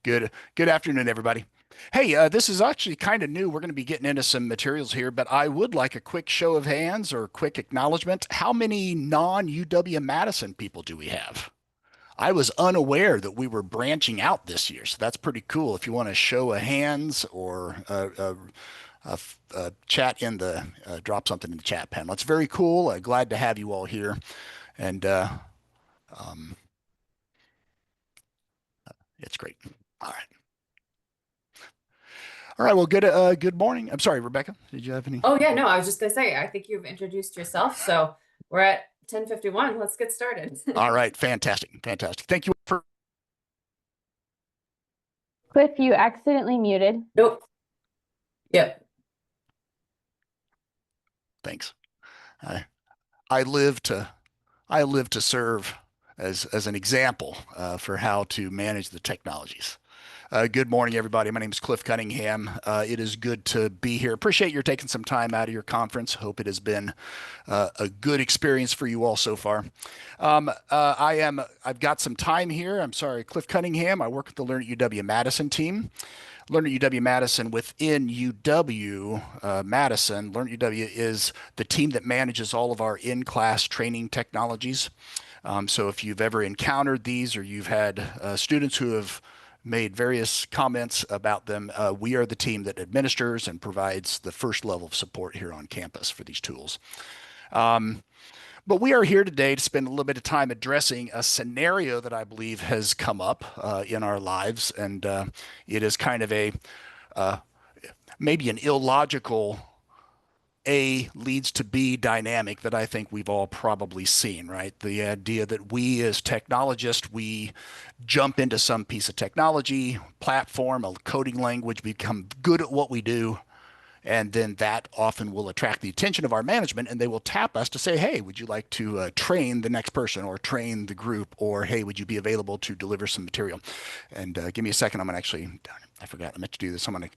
Good afternoon, everybody. Hey, this is actually kind of new. We're going to be getting into some materials here, but I would like a quick show of hands or quick acknowledgement. How many non-UW-Madison people do we have? I was unaware that we were branching out this year, so that's pretty cool. If you want to show of hands or chat in the drop something in the chat panel, that's very cool. Glad to have you all here, and um, it's great. All right. All right. Well, good morning. I'm sorry, Rebecca. Did you have any? Oh yeah, no, I was just gonna say, I think you've introduced yourself, so we're at 10:51. Let's get started. All right. Fantastic. Fantastic. Thank you for. Cliff, you accidentally muted. Nope. Yep. Thanks. I I live to I live to serve as an example for how to manage the technologies. Good morning, everybody. My name is Cliff Cunningham. It is good to be here. Appreciate your taking some time out of your conference. Hope it has been a good experience for you all so far. I've got some time here. I'm sorry, Cliff Cunningham. I work with the Learn at UW-Madison team. Learn at UW-Madison within UW-Madison. Learn at UW is the team that manages all of our in-class training technologies. So if you've ever encountered these or you've had students who have made various comments about them, we are the team that administers and provides the first level of support here on campus for these tools. But we are here today to spend a little bit of time addressing a scenario that I believe has come up in our lives, and it is kind of a maybe an illogical A leads to B dynamic that I think we've all probably seen, right? The idea that we as technologists, we jump into some piece of technology, platform, a coding language, become good at what we do, and then that often will attract the attention of our management, and they will tap us to say, hey, would you like to train the next person or train the group? Or, hey, would you be available to deliver some material? And give me a second. I'm going to actually, I forgot, I meant to do this. I'm going to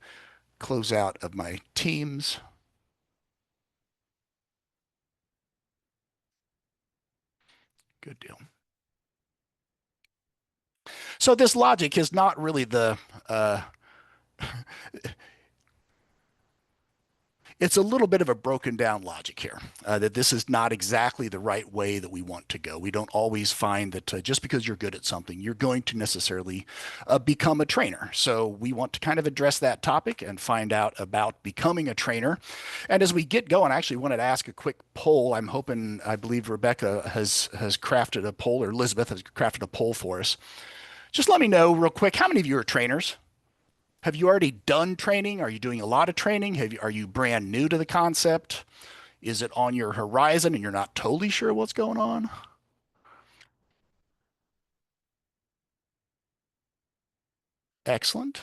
close out of my Teams. Good deal. So this logic is not really the it's a little bit of a broken down logic here, that this is not exactly the right way that we want to go. We don't always find that just because you're good at something, you're going to necessarily become a trainer. So we want to kind of address that topic and find out about becoming a trainer. And as we get going, I actually wanted to ask a quick poll. I believe Rebecca has crafted a poll, or Elizabeth has crafted a poll for us. Just let me know real quick, how many of you are trainers? Have you already done training? Are you doing a lot of training? Are you brand new to the concept? Is it on your horizon and you're not totally sure what's going on? Excellent.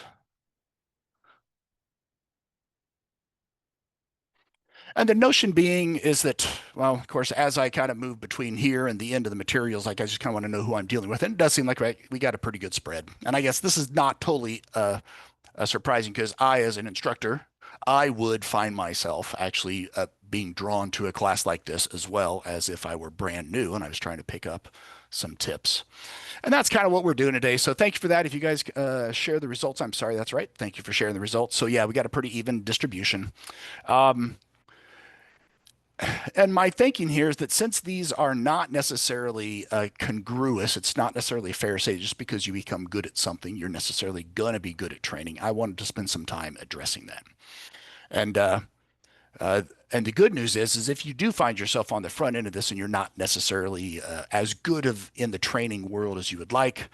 And the notion being is that, well, of course, as I kind of move between here and the end of the materials, like I just kind of want to know who I'm dealing with. And it does seem like we got a pretty good spread. And I guess this is not totally surprising because as an instructor, I would find myself actually being drawn to a class like this as well as if I were brand new and I was trying to pick up some tips. And that's kind of what we're doing today. So thank you for that. If you guys share the results, I'm sorry, that's right. Thank you for sharing the results. So yeah, we got a pretty even distribution. Um, and my thinking here is that since these are not necessarily congruous, it's not necessarily fair to say just because you become good at something, you're necessarily going to be good at training. I wanted to spend some time addressing that. And uh, uh, and the good news is if you do find yourself on the front end of this and you're not necessarily as good of in the training world as you would like,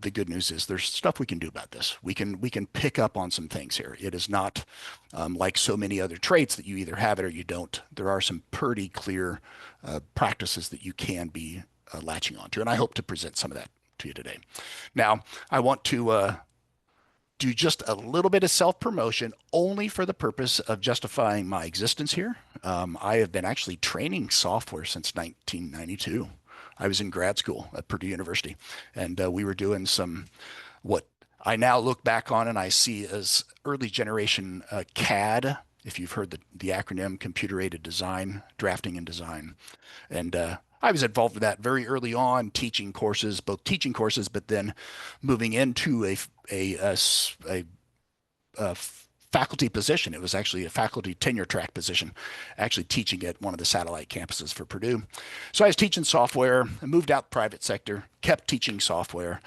the good news is there's stuff we can do about this. We can pick up on some things here. It is not like so many other traits that you either have it or you don't. There are some pretty clear practices that you can be latching onto, and I hope to present some of that to you today. Now, I want to do just a little bit of self promotion only for the purpose of justifying my existence here. I have been actually training software since 1992. I was in grad school at Purdue University, and we were doing some what I now look back on and I see as early generation CAD. If you've heard the acronym, computer aided design, drafting and design. And I was involved in that very early on, teaching courses, both teaching courses, but then moving into a faculty position. It was actually a faculty tenure track position, actually teaching at one of the satellite campuses for Purdue. So I was teaching software, moved out private sector, kept teaching software,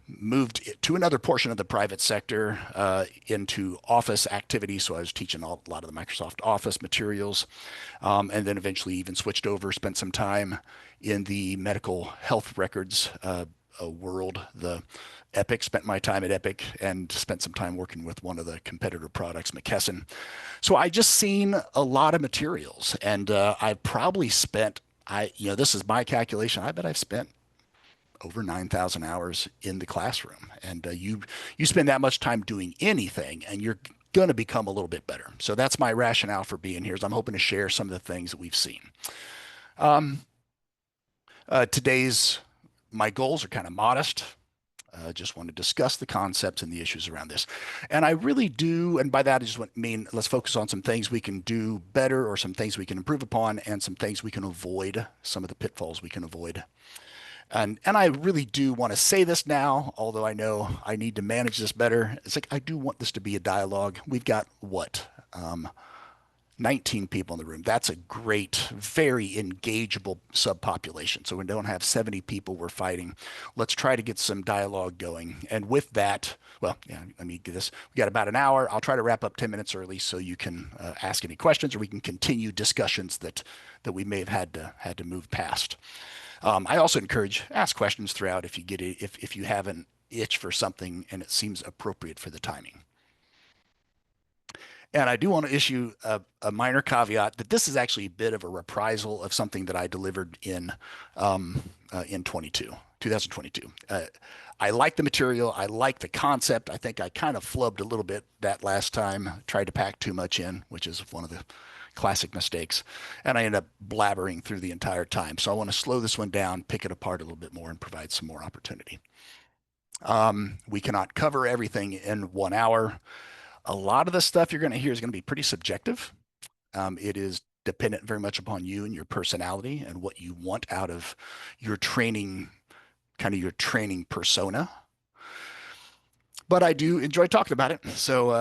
moved to another portion of the private sector into office activities. So I was teaching a lot of the Microsoft Office materials, and then eventually even switched over, spent some time in the medical health records world, the Epic, spent my time at Epic and spent some time working with one of the competitor products, McKesson. So I just seen a lot of materials, and I've probably spent, this is my calculation. I bet I've spent over 9,000 hours in the classroom, and you spend that much time doing anything, and you're going to become a little bit better. So that's my rationale for being here. Is I'm hoping to share some of the things that we've seen. Today's my goals are kind of modest. Just want to discuss the concepts and the issues around this. And I really do, and by that I just mean let's focus on some things we can do better or some things we can improve upon and some things we can avoid, some of the pitfalls we can avoid. And I really do want to say this now, although I know I need to manage this better. It's like I do want this to be a dialogue. We've got what? 19 people in the room. That's a great, very engageable subpopulation. So we don't have 70 people we're fighting. Let's try to get some dialogue going. And with that, well, yeah, let me get this. We got about an hour. I'll try to wrap up 10 minutes early so you can ask any questions or we can continue discussions that we may have had to move past. I also encourage ask questions throughout if you get it, if you have an itch for something and it seems appropriate for the timing. And I do want to issue a minor caveat that this is actually a bit of a reprisal of something that I delivered in 2022. I like the material. I like the concept. I think I kind of flubbed a little bit that last time, tried to pack too much in, which is one of the classic mistakes. And I ended up blabbering through the entire time. So I want to slow this one down, pick it apart a little bit more, and provide some more opportunity. We cannot cover everything in 1 hour. A lot of the stuff you're going to hear is going to be pretty subjective. It is dependent very much upon you and your personality and what you want out of your training, kind of your training persona. But I do enjoy talking about it. So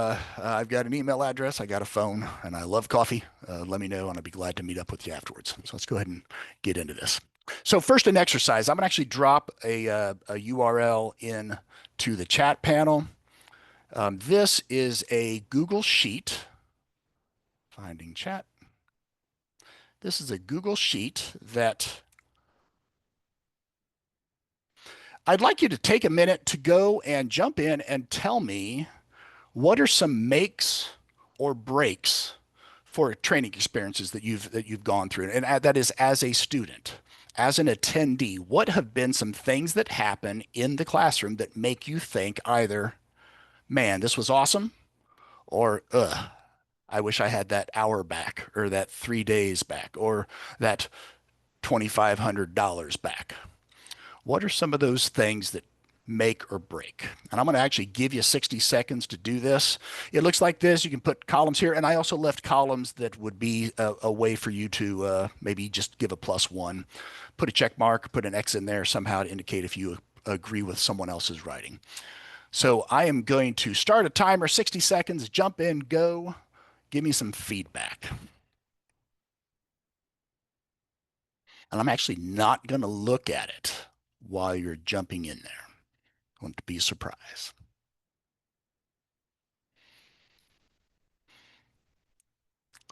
I've got an email address, I got a phone, and I love coffee. Let me know, and I'll be glad to meet up with you afterwards. So let's go ahead and get into this. So first, an exercise. I'm going to actually drop a URL in to the chat panel. This is a Google Sheet. Finding chat. This is a Google Sheet that I'd like you to take a minute to go and jump in and tell me what are some makes or breaks for training experiences that you've gone through, and that is as a student, as an attendee. What have been some things that happen in the classroom that make you think either, man, this was awesome, or ugh, I wish I had that hour back, or that 3 days back, or that $2,500 back? What are some of those things that make or break? And I'm going to actually give you 60 seconds to do this. It looks like this. You can put columns here. And I also left columns that would be a way for you to maybe just give a +1, put a check mark, put an X in there somehow to indicate if you agree with someone else's writing. So I am going to start a timer, 60 seconds, jump in, go. Give me some feedback. And I'm actually not going to look at it while you're jumping in there. I want it to be a surprise.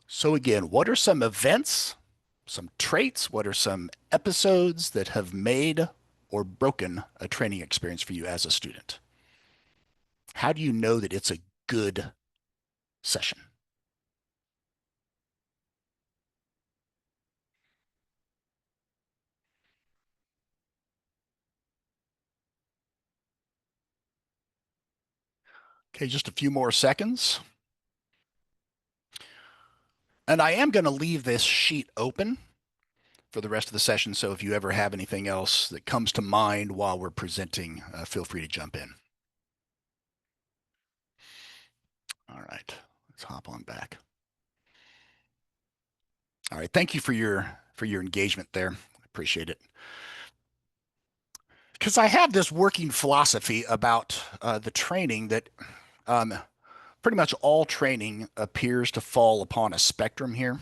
So again, what are some events, some traits, what are some episodes that have made or broken a training experience for you as a student? How do you know that it's a good session? Okay, just a few more seconds. And I am going to leave this sheet open for the rest of the session. So if you ever have anything else that comes to mind while we're presenting, feel free to jump in. All right, let's hop on back. All right, thank you for your engagement there. I appreciate it. Because I have this working philosophy about the training that um, pretty much all training appears to fall upon a spectrum here.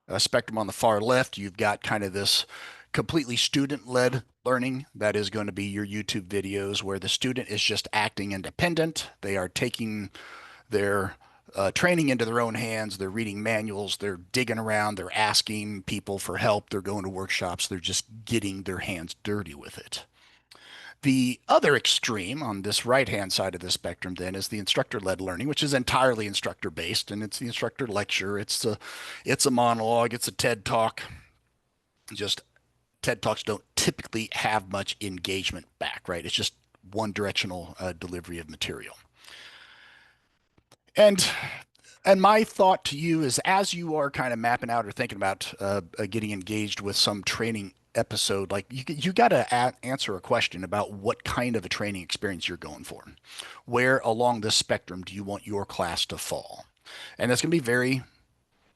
A spectrum on the far left, you've got kind of this completely student-led learning. That is going to be your YouTube videos where the student is just acting independent. They are taking their training into their own hands. They're reading manuals. They're digging around. They're asking people for help. They're going to workshops. They're just getting their hands dirty with it. The other extreme on this right-hand side of the spectrum then is the instructor-led learning, which is entirely instructor-based, and it's the instructor lecture. It's a monologue. It's a TED talk. Just TED talks don't typically have much engagement back, right? It's just one-directional delivery of material. And and my thought to you is, as you are kind of mapping out or thinking about getting engaged with some training episode, like you got to answer a question about what kind of a training experience you're going for. Where along this spectrum do you want your class to fall? And that's going to be very,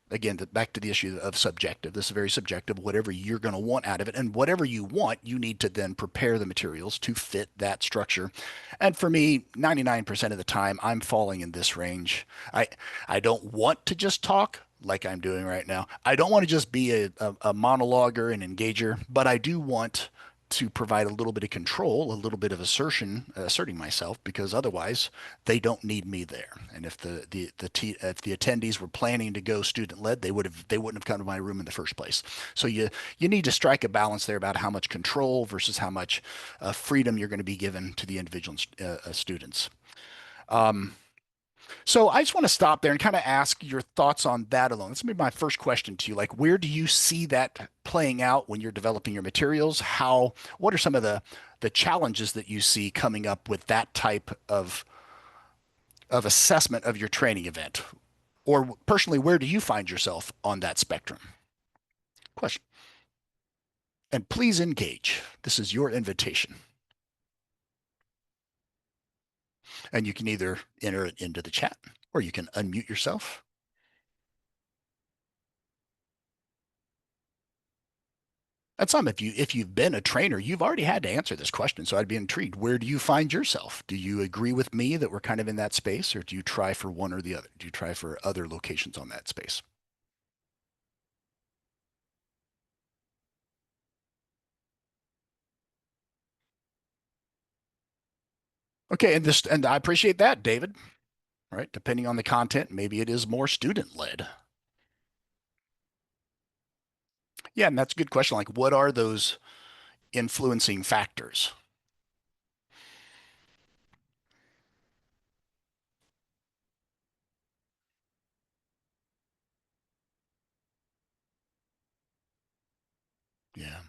again, back to the issue of subjective. This is very subjective, whatever you're going to want out of it. And whatever you want, you need to then prepare the materials to fit that structure. And for me, 99% of the time, I'm falling in this range. I don't want to just talk like I'm doing right now. I don't want to just be a monologuer and engager, but I do want to provide a little bit of control, a little bit of asserting myself, because otherwise they don't need me there. And if if the attendees were planning to go student led, they wouldn't have come to my room in the first place. So you need to strike a balance there about how much control versus how much freedom you're going to be given to the individual students. So I just want to stop there and kind of ask your thoughts on that alone. This will be my first question to you. Like, where do you see that playing out when you're developing your materials? What are some of the challenges that you see coming up with that type of assessment of your training event? Or personally, where do you find yourself on that spectrum? Question. And please engage. This is your invitation. And you can either enter it into the chat or you can unmute yourself. That's some. If you've been a trainer, you've already had to answer this question. So I'd be intrigued. Where do you find yourself? Do you agree with me that we're kind of in that space, or do you try for one or the other? Do you try for other locations on that space? Okay, and I appreciate that, David. All right, depending on the content, maybe it is more student led. Yeah, and that's a good question. Like, what are those influencing factors? Yeah,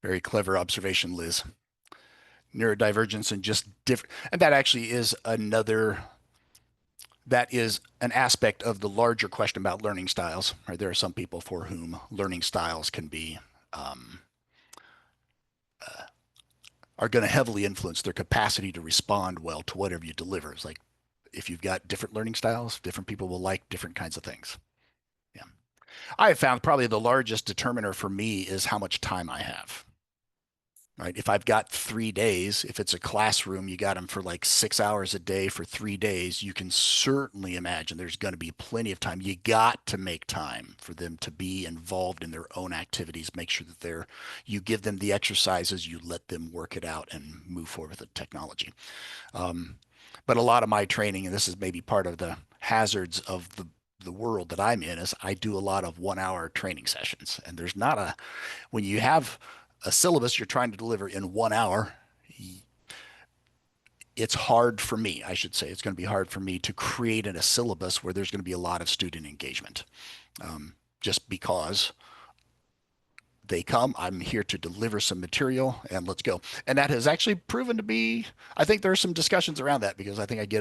very clever observation, Liz. Neurodivergence and just different, and that actually is that is an aspect of the larger question about learning styles. Right? There are some people for whom learning styles can be are going to heavily influence their capacity to respond well to whatever you deliver. It's like if you've got different learning styles, different people will like different kinds of things. Yeah, I have found probably the largest determiner for me is how much time I have. Right? If I've got 3 days, if it's a classroom, you got them for like 6 hours a day for 3 days, you can certainly imagine there's going to be plenty of time. You got to make time for them to be involved in their own activities. Make sure that you give them the exercises, you let them work it out and move forward with the technology. But a lot of my training, and this is maybe part of the hazards of the world that I'm in, is I do a lot of 1 hour training sessions. And there's not when you have a syllabus you're trying to deliver in 1 hour, it's hard for me, I should say. It's going to be hard for me to create a syllabus where there's going to be a lot of student engagement. Just because they come, I'm here to deliver some material and let's go. And that has actually proven to be, I think there are some discussions around that because I think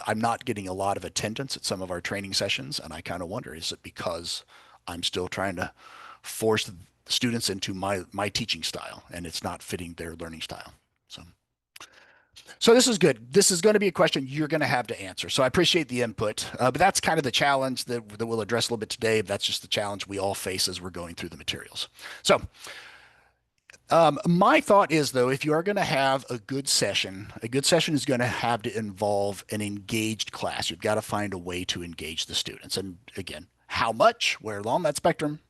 I'm not getting a lot of attendance at some of our training sessions. And I kind of wonder, is it because I'm still trying to force students into my teaching style and it's not fitting their learning style? So So this is good. This is going to be a question you're going to have to answer. So I appreciate the input, but that's kind of the challenge that we'll address a little bit today. That's just the challenge we all face as we're going through the materials. So my thought is, though, if you are going to have a good session is going to have to involve an engaged class. You've got to find a way to engage the students. And again, how much, where along that spectrum,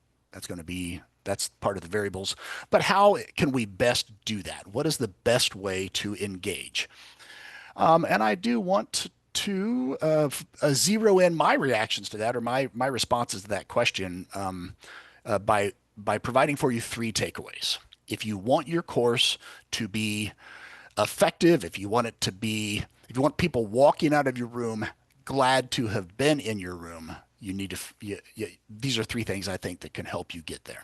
that's part of the variables. But how can we best do that? What is the best way to engage? And I do want to zero in my reactions to that or my responses to that question by providing for you three takeaways. If you want your course to be effective, if you want people walking out of your room glad to have been in your room, you need to, these are three things I think that can help you get there.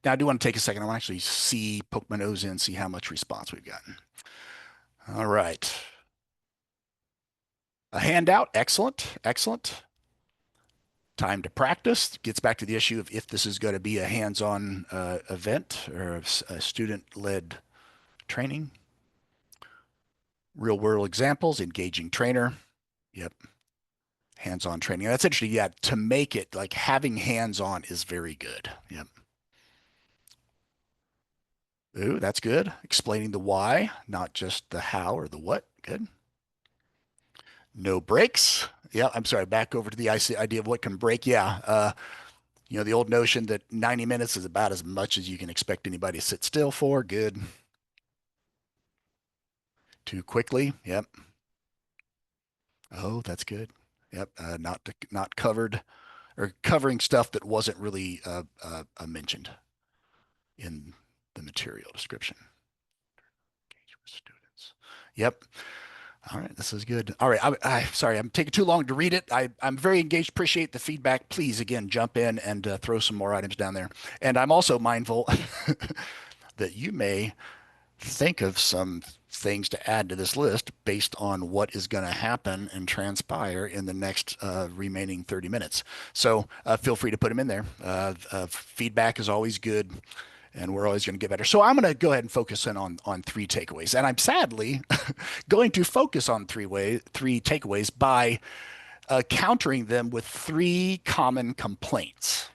Now, I do want to take a second. I want to actually poke my nose in, see how much response we've gotten. All right. A handout. Excellent. Excellent. Time to practice gets back to the issue of if this is going to be a hands-on event or a student-led training. Real-world examples, engaging trainer. Yep. Hands-on training. That's interesting. Yeah, to make it like having hands-on is very good. Yep. Ooh, that's good. Explaining the why, not just the how or the what. Good. No breaks. Yeah, I'm sorry. Back over to the idea of what can break. Yeah. The old notion that 90 minutes is about as much as you can expect anybody to sit still for. Good. Too quickly. Yep. Oh, that's good. Yep. Not covered or covering stuff that wasn't really mentioned in the material description. Engage with students. Yep. All right, this is good. All right, sorry, I'm taking too long to read it. I'm very engaged. Appreciate the feedback. Please, again, jump in and throw some more items down there. And I'm also mindful that you may think of some things to add to this list based on what is going to happen and transpire in the next remaining 30 minutes. So feel free to put them in there. Feedback is always good, and we're always going to get better. So I'm going to go ahead and focus in on three takeaways. And I'm sadly going to focus on three takeaways by countering them with three common complaints.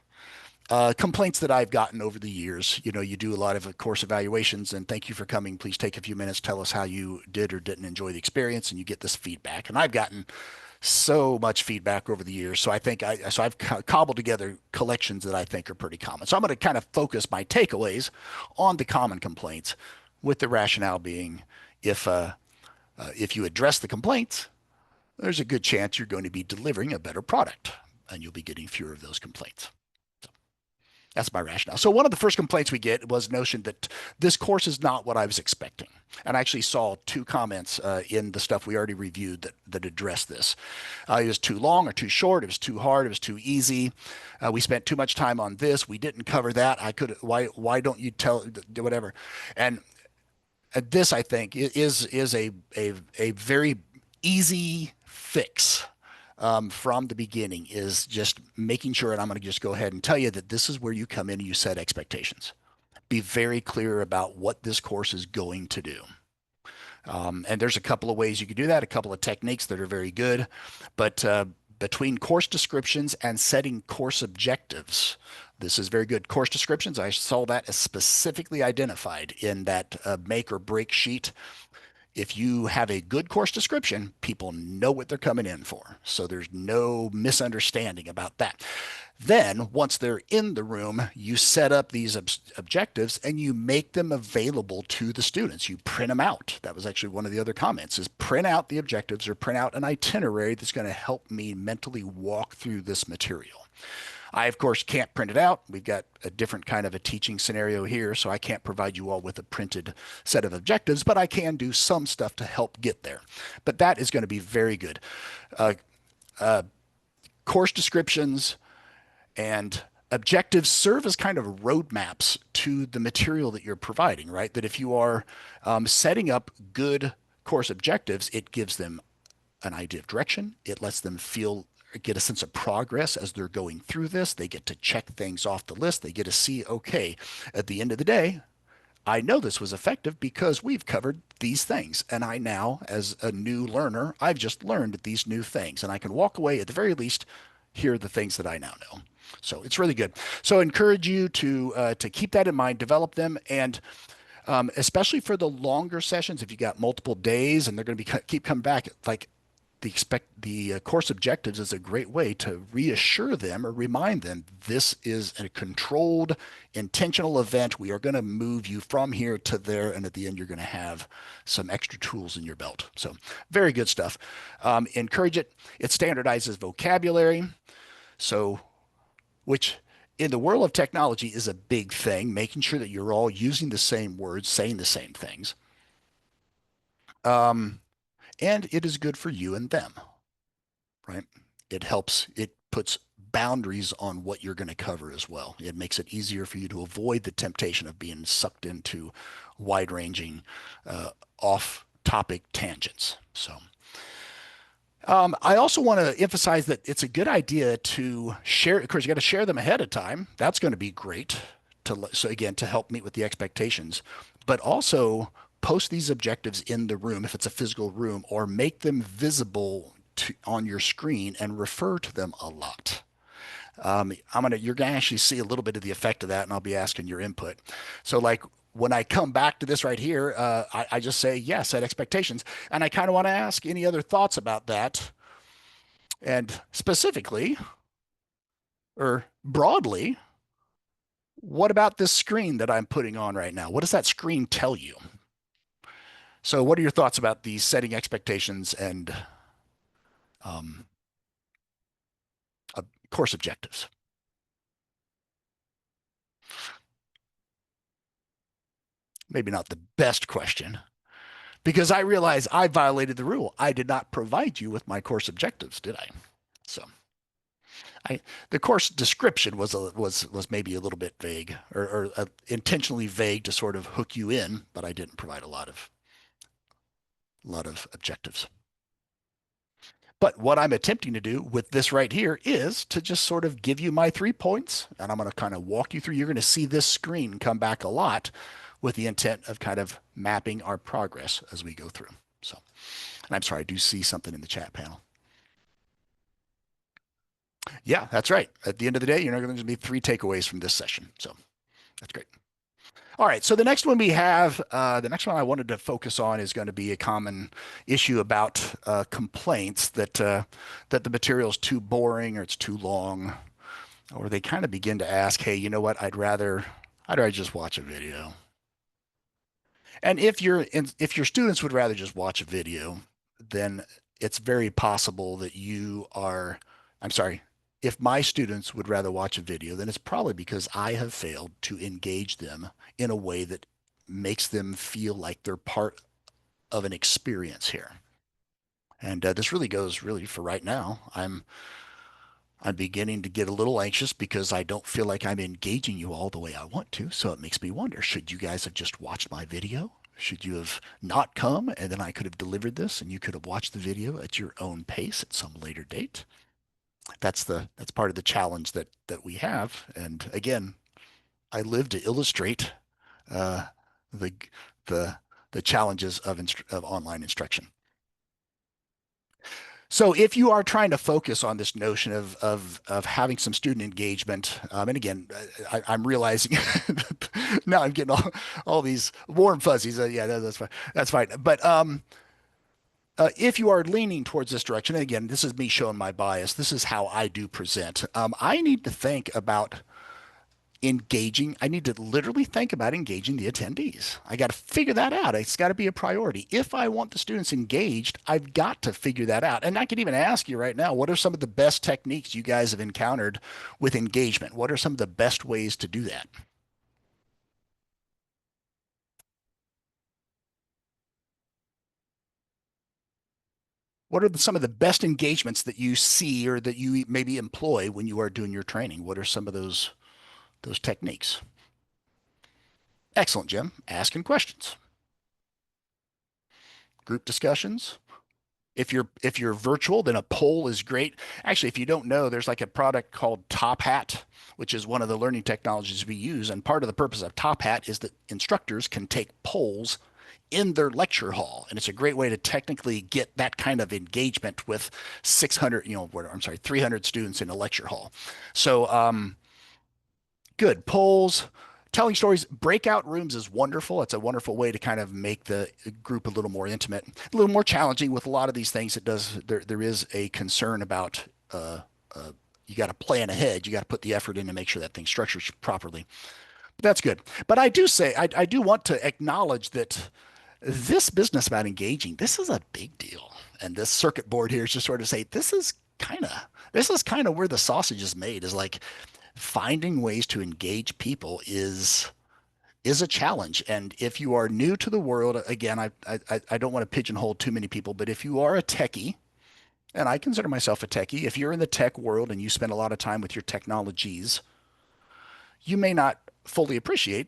Complaints that I've gotten over the years. You do a lot of course evaluations, and thank you for coming. Please take a few minutes, tell us how you did or didn't enjoy the experience, and you get this feedback. And I've gotten so much feedback over the years. So I've cobbled together collections that I think are pretty common. So I'm going to kind of focus my takeaways on the common complaints, with the rationale being if you address the complaints, there's a good chance you're going to be delivering a better product, and you'll be getting fewer of those complaints. That's my rationale. So one of the first complaints we get was notion that this course is not what I was expecting. And I actually saw two comments in the stuff we already reviewed that addressed this. It was too long or too short. It was too hard. It was too easy. We spent too much time on this. We didn't cover that. Why don't you tell whatever? And this, I think, is a very easy fix from the beginning, is just making sure, and I'm going to just go ahead and tell you that this is where you come in and you set expectations. Be very clear about what this course is going to do. And there's a couple of ways you could do that, a couple of techniques that are very good. But between course descriptions and setting course objectives, this is very good. Course descriptions, I saw that as specifically identified in that make or break sheet. If you have a good course description, people know what they're coming in for. So there's no misunderstanding about that. Then, once they're in the room, you set up these objectives and you make them available to the students. You print them out. That was actually one of the other comments, is print out the objectives or print out an itinerary that's going to help me mentally walk through this material. I, of course, can't print it out. We've got a different kind of a teaching scenario here, so I can't provide you all with a printed set of objectives, but I can do some stuff to help get there. But that is going to be very good. Course descriptions and objectives serve as kind of roadmaps to the material that you're providing, right? That if you are setting up good course objectives, it gives them an idea of direction. It lets them get a sense of progress as they're going through this. They get to check things off the list. They get to see, okay, at the end of the day, I know this was effective because we've covered these things. And I now, as a new learner, I've just learned these new things. And I can walk away at the very least, here are the things that I now know. So it's really good. So I encourage you to keep that in mind, develop them, and especially for the longer sessions, if you got multiple days and they're going to be keep coming back, like the course objectives is a great way to reassure them or remind them this is a controlled, intentional event. We are going to move you from here to there, and at the end, you're going to have some extra tools in your belt. So, very good stuff. Encourage it. It standardizes vocabulary. So, which in the world of technology is a big thing, making sure that you're all using the same words, saying the same things. And it is good for you and them, right? It helps, it puts boundaries on what you're going to cover as well. It makes it easier for you to avoid the temptation of being sucked into wide ranging, off topic tangents. So, I also want to emphasize that it's a good idea to share. Of course, you got to share them ahead of time. That's going to be great so again, to help meet with the expectations, but also post these objectives in the room if it's a physical room, or make them visible on your screen and refer to them a lot. You're gonna actually see a little bit of the effect of that, and I'll be asking your input. So like when I come back to this right here, I just say, yes, set expectations. And I kind of want to ask any other thoughts about that. And specifically, or broadly, what about this screen that I'm putting on right now? What does that screen tell you? So what are your thoughts about these setting expectations and um, course objectives? Maybe not the best question, because I realize I violated the rule. I did not provide you with my course objectives, did I? So the course description was maybe a little bit vague, or intentionally vague to sort of hook you in, but I didn't provide a lot of objectives. But what I'm attempting to do with this right here is to just sort of give you my 3 points, and I'm going to kind of walk you through. You're going to see this screen come back a lot with the intent of kind of mapping our progress as we go through. So, and I'm sorry, I do see something in the chat panel. Yeah, that's right. At the end of the day, you're going to be 3 takeaways from this session. So that's great. All right, so the next one we have, the next one I wanted to focus on is going to be a common issue about complaints that that the material is too boring or it's too long, or they kind of begin to ask, hey, you know what? I'd rather just watch a video. And if your students would rather just watch a video, then it's very possible that I'm sorry, if my students would rather watch a video, then it's probably because I have failed to engage them in a way that makes them feel like they're part of an experience here. And this really goes really for right now. I'm beginning to get a little anxious because I don't feel like I'm engaging you all the way I want to. So it makes me wonder, should you guys have just watched my video? Should you have not come, and then I could have delivered this and you could have watched the video at your own pace at some later date? That's part of the challenge that we have. And again, I live to illustrate uh, the the the challenges of online instruction. So if you are trying to focus on this notion of having some student engagement, and again, I'm realizing now I'm getting all these warm fuzzies. Yeah, that's fine. That's fine. But if you are leaning towards this direction, and again, this is me showing my bias. This is how I do present. I need to think about engaging. I need to literally think about engaging the attendees. I got to figure that out. It's got to be a priority. If I want the students engaged, I've got to figure that out. And I can even ask you right now, what are some of the best techniques you guys have encountered with engagement? What are some of the best ways to do that? What are some of the best engagements that you see or that you maybe employ when you are doing your training? What are some of those techniques? Excellent, Jim. Asking questions. Group discussions. If you're virtual, then a poll is great. Actually, if you don't know, there's like a product called Top Hat, which is one of the learning technologies we use. And part of the purpose of Top Hat is that instructors can take polls in their lecture hall. And it's a great way to technically get that kind of engagement with 600, I'm sorry, 300 students in a lecture hall. So, good polls, telling stories. Breakout rooms is wonderful. It's a wonderful way to kind of make the group a little more intimate, a little more challenging with a lot of these things. There is a concern about you got to plan ahead. You got to put the effort in to make sure that thing's structured properly. But that's good. But I do want to acknowledge that this business about engaging, this is a big deal. And this circuit board here is just sort of say, this is kind of where the sausage is made, is like finding ways to engage people is a challenge. And if you are new to the world, again, I don't want to pigeonhole too many people, but if you are a techie, and I consider myself a techie, if you're in the tech world and you spend a lot of time with your technologies, you may not fully appreciate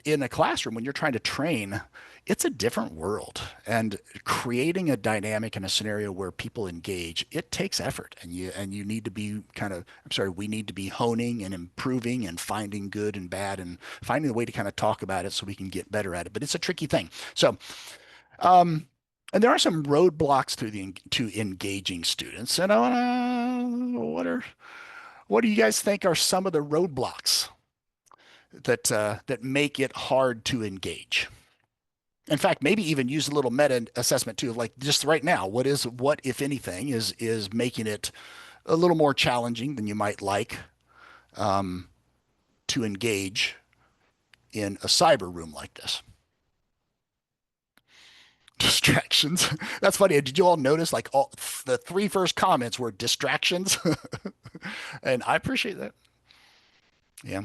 in a classroom when you're trying to train, it's a different world. And creating a dynamic in a scenario where people engage, it takes effort. And you need to be we need to be honing and improving and finding good and bad and finding a way to kind of talk about it so we can get better at it. But it's a tricky thing. So, and there are some roadblocks to engaging students. And I what do you guys think are some of the roadblocks that make it hard to engage? In fact, maybe even use a little meta assessment too, of like just right now, what if anything is making it a little more challenging than you might like to engage in a cyber room like this. Distractions. That's funny. Did you all notice like all the three first comments were distractions? And I appreciate that. Yeah.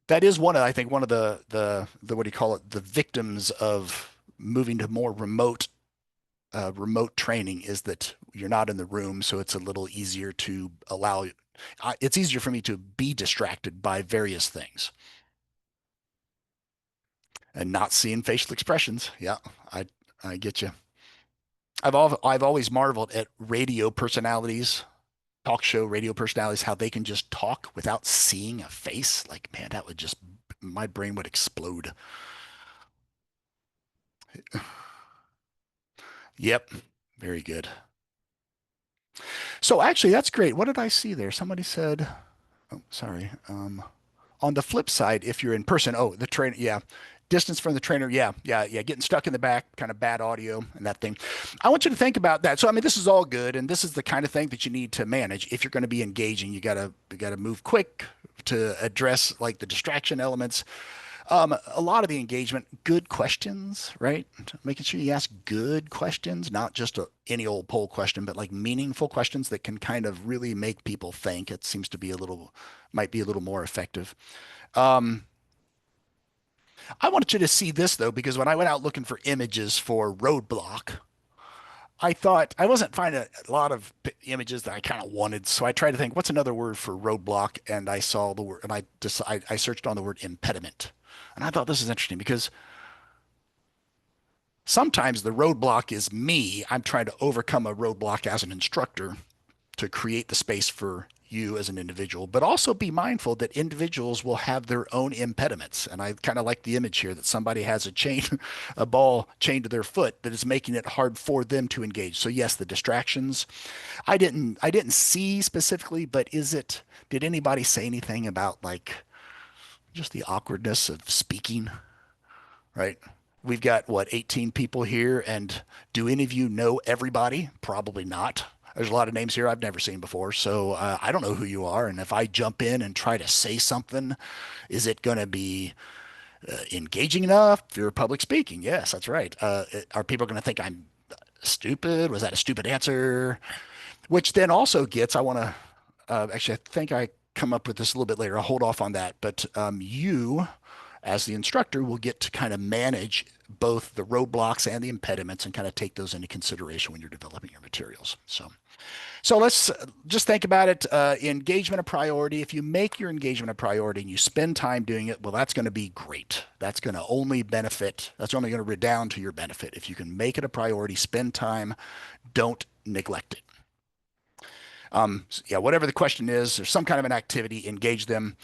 That is I think one of the what do you call it? The victims of moving to more remote training is that you're not in the room, so it's a little easier to allow. It's easier for me to be distracted by various things and not seeing facial expressions. Yeah, I get you. I've always marveled at radio personalities, talk show radio personalities, how they can just talk without seeing a face. Like, man, that would just my brain would explode. Yep, very good. So actually, that's great. What did I see there? Somebody said, oh, sorry. On the flip side, if you're in person, oh, the trainer, yeah, distance from the trainer, yeah, getting stuck in the back, kind of bad audio and that thing. I want you to think about that. So, I mean, this is all good, and this is the kind of thing that you need to manage if you're going to be engaging. You gotta move quick to address like the distraction elements. A lot of the engagement, good questions, right? Making sure you ask good questions, not just any old poll question, but like meaningful questions that can kind of really make people think. It seems to be might be a little more effective. Um, I wanted you to see this though, because when I went out looking for images for roadblock, I thought I wasn't finding a lot of images that I kind of wanted. So I tried to think, what's another word for roadblock? And I saw the word, and I searched on the word impediment. And I thought this is interesting because sometimes the roadblock is me. I'm trying to overcome a roadblock as an instructor to create the space for you as an individual, but also be mindful that individuals will have their own impediments. And I kind of like the image here that somebody has a ball chained to their foot that is making it hard for them to engage. So yes, the distractions. I didn't see specifically, but did anybody say anything about like just the awkwardness of speaking, right? We've got what, 18 people here, and do any of you know everybody? Probably not. There's a lot of names here I've never seen before, so I don't know who you are. And if I jump in and try to say something, is it going to be engaging enough? If you're public speaking, yes, that's right. Are people going to think I'm stupid? Was that a stupid answer? Which then also gets, I want to actually, I think I come up with this a little bit later. I'll hold off on that. But you as the instructor, will get to kind of manage both the roadblocks and the impediments and kind of take those into consideration when you're developing your materials. So let's just think about it. Engagement a priority. If you make your engagement a priority and you spend time doing it, well, that's going to be great. That's going to only benefit. That's only going to redound to your benefit. If you can make it a priority, spend time, don't neglect it. Yeah, whatever the question is, there's some kind of an activity, engage them.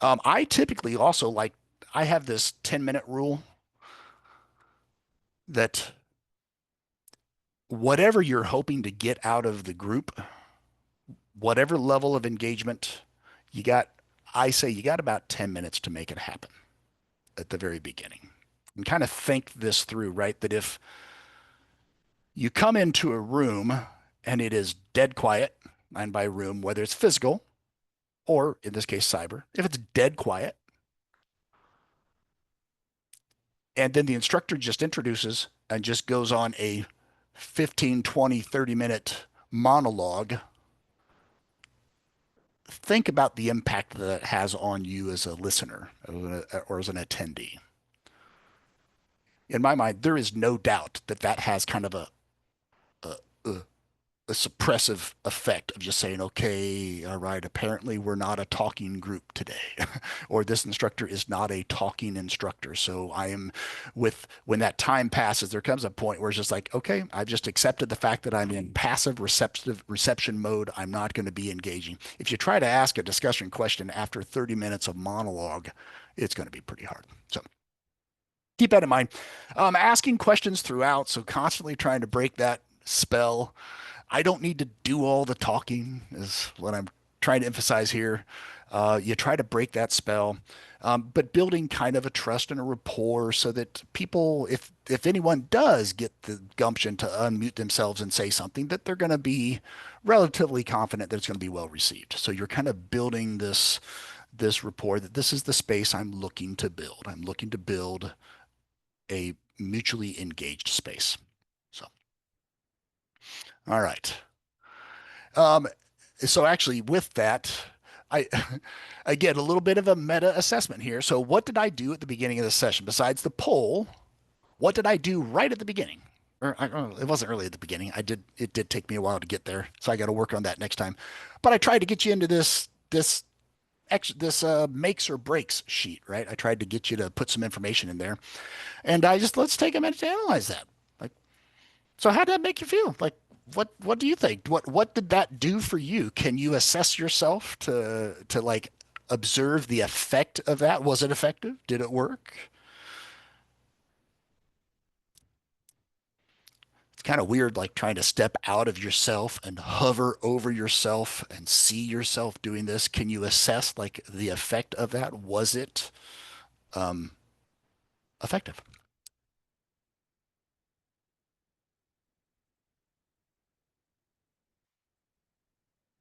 I typically also like, I have this 10-minute rule that whatever you're hoping to get out of the group, whatever level of engagement you got, I say you got about 10 minutes to make it happen at the very beginning. And kind of think this through, right? That if you come into a room and it is dead quiet, and by room, whether it's physical or in this case, cyber, if it's dead quiet, and then the instructor just introduces and just goes on a 15, 20, 30-minute monologue, think about the impact that it has on you as a listener or as an attendee. In my mind, there is no doubt that that has kind of a, a, a suppressive effect of just saying, okay, all right, apparently we're not a talking group today, or this instructor is not a talking instructor. So I am when that time passes, there comes a point where it's just like, okay, I've just accepted the fact that I'm in passive reception mode. I'm not going to be engaging. If you try to ask a discussion question after 30 minutes of monologue, it's going to be pretty hard. So keep that in mind. Asking questions throughout, so constantly trying to break that spell. I don't need to do all the talking, is what I'm trying to emphasize here. You try to break that spell, but building kind of a trust and a rapport so that people, if anyone does get the gumption to unmute themselves and say something, that they're going to be relatively confident that it's going to be well received. So you're kind of building this rapport that this is the space I'm looking to build. I'm looking to build a mutually engaged space. So, all right. So actually with that, I again, a little bit of a meta assessment here. So what did I do at the beginning of the session besides the poll? What did I do right at the beginning? Or it wasn't really at the beginning. It did take me a while to get there. So I got to work on that next time. But I tried to get you into this makes or breaks sheet, right? I tried to get you to put some information in there. And let's take a minute to analyze that. Like, so how did that make you feel? Like, what do you think? What did that do for you? Can you assess yourself to like observe the effect of that? Was it effective? Did it work? It's kind of weird, like trying to step out of yourself and hover over yourself and see yourself doing this. Can you assess like the effect of that? Was it um, effective?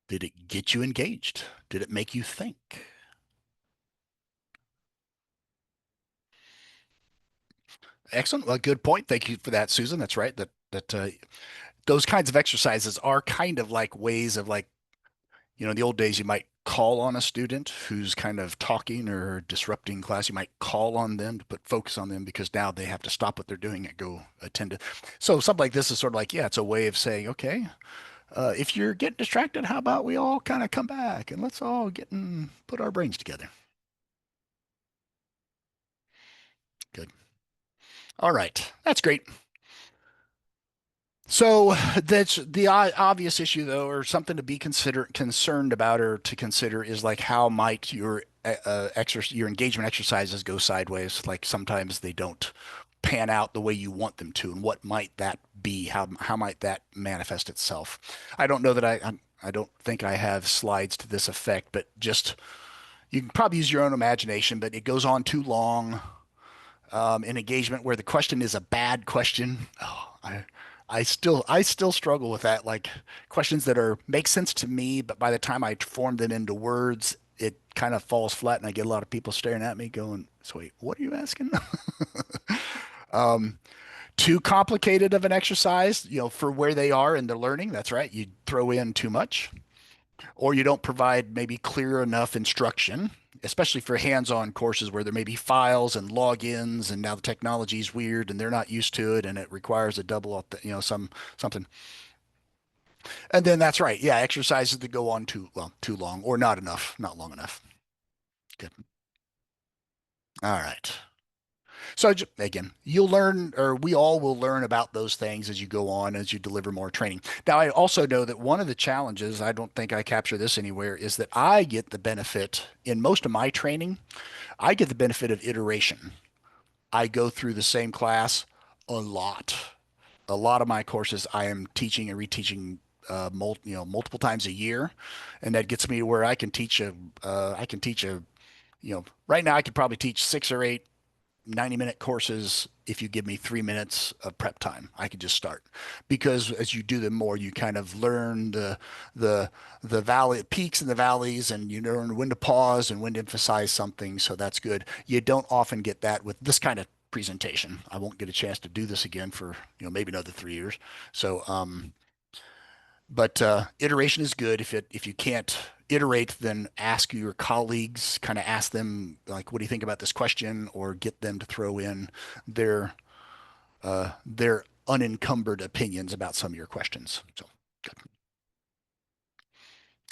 Did it get you engaged? Did it make you think? Excellent. Well, good point. Thank you for that, Susan. That's right. That those kinds of exercises are kind of like ways of like, in the old days, you might call on a student who's kind of talking or disrupting class. You might call on them to put focus on them because now they have to stop what they're doing and go attend it. So something like this is sort of like, yeah, it's a way of saying, okay, if you're getting distracted, how about we all kind of come back and let's all get and put our brains together. Good. All right. That's great. So that's the obvious issue, though, or something to be concerned about, or to consider is like how might your engagement exercises go sideways? Like sometimes they don't pan out the way you want them to, and what might that be? How might that manifest itself? I don't know that I don't think I have slides to this effect, but just you can probably use your own imagination. But it goes on too long. In engagement where the question is a bad question. Oh, I still struggle with that. Like questions that make sense to me, but by the time I form them into words, it kind of falls flat, and I get a lot of people staring at me, going, "So wait, what are you asking?" Too complicated of an exercise, for where they are in their learning. That's right. You throw in too much, or you don't provide maybe clear enough instruction. especially for hands-on courses where there may be files and logins, and now the technology is weird and they're not used to it, and it requires a double, something. And then that's right, yeah, exercises that go on too long, or not enough, not long enough. Good. All right. So again, you'll learn, or we all will learn about those things as you go on, as you deliver more training. Now, I also know that one of the challenges, I don't think I capture this anywhere, is that I get the benefit in most of my training, I get the benefit of iteration. I go through the same class a lot. A lot of my courses I am teaching and reteaching multiple times a year, and that gets me where I can teach a, right now I could probably teach 6 or 8 90-minute courses. If you give me 3 minutes of prep time, I could just start, because as you do them more, you kind of learn the valley peaks and the valleys, and you learn when to pause and when to emphasize something. So that's good. You don't often get that with this kind of presentation. I won't get a chance to do this again for maybe another 3 years. So but iteration is good. If you can't iterate, then ask your colleagues, kind of ask them like, what do you think about this question, or get them to throw in their their unencumbered opinions about some of your questions. So good.